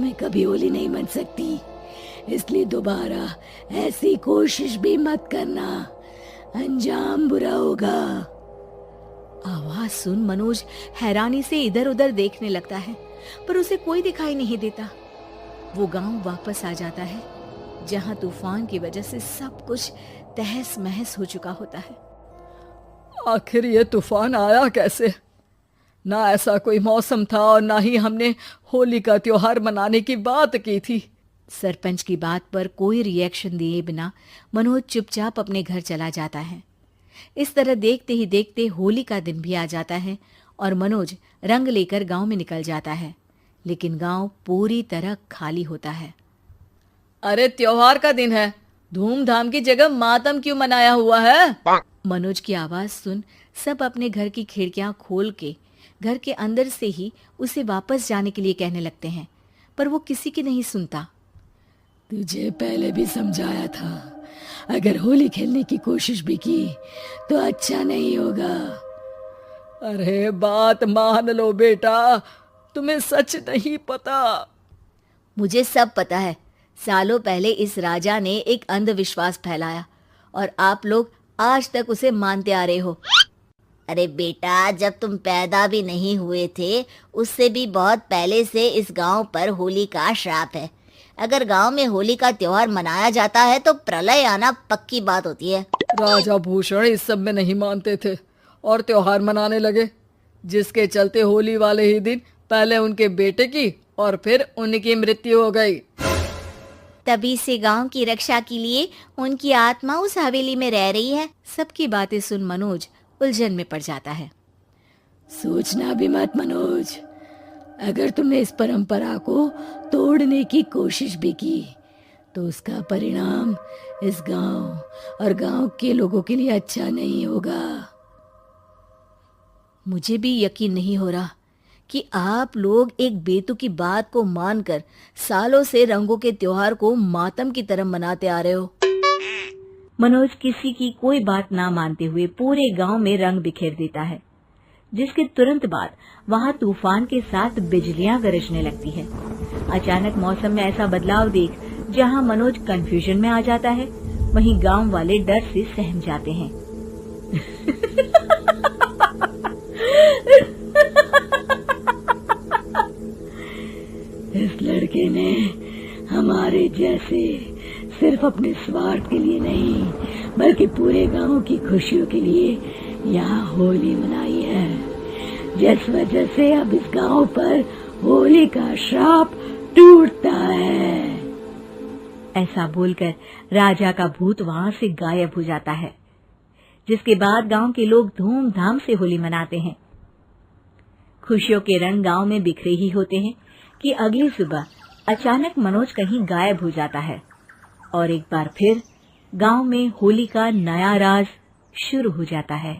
में कभी होली नहीं मन सकती, इसलिए दोबारा ऐसी कोशिश भी मत करना, अंजाम बुरा होगा। आवाज सुन मनोज हैरानी से इधर उधर देखने लगता है, पर उसे कोई दिखाई नहीं देता। वो गांव वापस आ जाता है, जहां तूफान की वजह से सब कुछ तहस महस हो चुका होता है। आखिर ये तूफान आया कैसे? ना ऐसा कोई मौसम था और ना ही हमने होली का त्योहार मनाने की बात की थी। सरपंच की बात पर कोई रिएक्शन दिए बिना मनोज चुपचाप अपने घर चला जाता है। इस तरह देखते ही देखते होली का दिन भी आ जाता है और मनोज रंग लेकर गांव में निकल जाता है, लेकिन गांव पूरी तरह खाली होता है। अरे त्योहार का दिन है, धूमधाम की जगह मातम क्यों मनाया हुआ है? मनोज की आवाज सुन सब अपने घर की खिड़कियां खोल के घर के अंदर से ही उसे वापस जाने के लिए कहने लगते हैं, पर वो किसी की नहीं सुनता। तुझे पहले भी समझाया था, अगर होली खेलने की कोशिश भी की तो अच्छा नहीं होगा। अरे बात मान लो बेटा, तुम्हें सच नहीं पता। मुझे सब पता है। सालों पहले इस राजा ने एक अंधविश्वास फैलाया और आप लोग आज तक उसे मानते आ रहे हो। अरे बेटा, जब तुम पैदा भी नहीं हुए थे उससे भी बहुत पहले से इस गांव पर होली का श्राप है। अगर गांव में होली का त्योहार मनाया जाता है तो प्रलय आना पक्की बात होती है। राजा भूषण इस सब में नहीं मानते थे और त्योहार मनाने लगे, जिसके चलते होली वाले ही दिन पहले उनके बेटे की और फिर उनकी मृत्यु हो गई। तभी से गांव की रक्षा के लिए उनकी आत्मा उस हवेली में रह रही है। सबकी बातें सुन मनोज उलझन में पड़ जाता है। सोचना भी मत मनोज, अगर तुमने इस परंपरा को तोड़ने की कोशिश भी की तो उसका परिणाम इस गांव और गांव के लोगों के लिए अच्छा नहीं होगा। मुझे भी यकीन नहीं हो रहा कि आप लोग एक बेतुकी बात को मानकर सालों से रंगों के त्योहार को मातम की तरह मनाते आ रहे हो। मनोज किसी की कोई बात ना मानते हुए पूरे गांव में रंग बिखेर देता है, जिसके तुरंत बाद वहां तूफान के साथ बिजलियां गरजने लगती है। अचानक मौसम में ऐसा बदलाव देख जहां मनोज कंफ्यूजन में आ जाता है, वहीं गांव वाले डर से सहम जाते हैं। इस लड़के ने हमारे जैसे सिर्फ अपने स्वार्थ के लिए नहीं बल्कि पूरे गांव की खुशियों के लिए यहाँ होली मनाई है, जिस वजह से अब इस गांव पर होली का श्राप टूटता है। ऐसा बोलकर राजा का भूत वहां से गायब हो जाता है, जिसके बाद गांव के लोग धूमधाम से होली मनाते हैं। खुशियों के रंग गांव में बिखरे ही होते हैं कि अगली सुबह अचानक मनोज कहीं गायब हो जाता है और एक बार फिर गांव में होली का नया राज शुरू हो जाता है।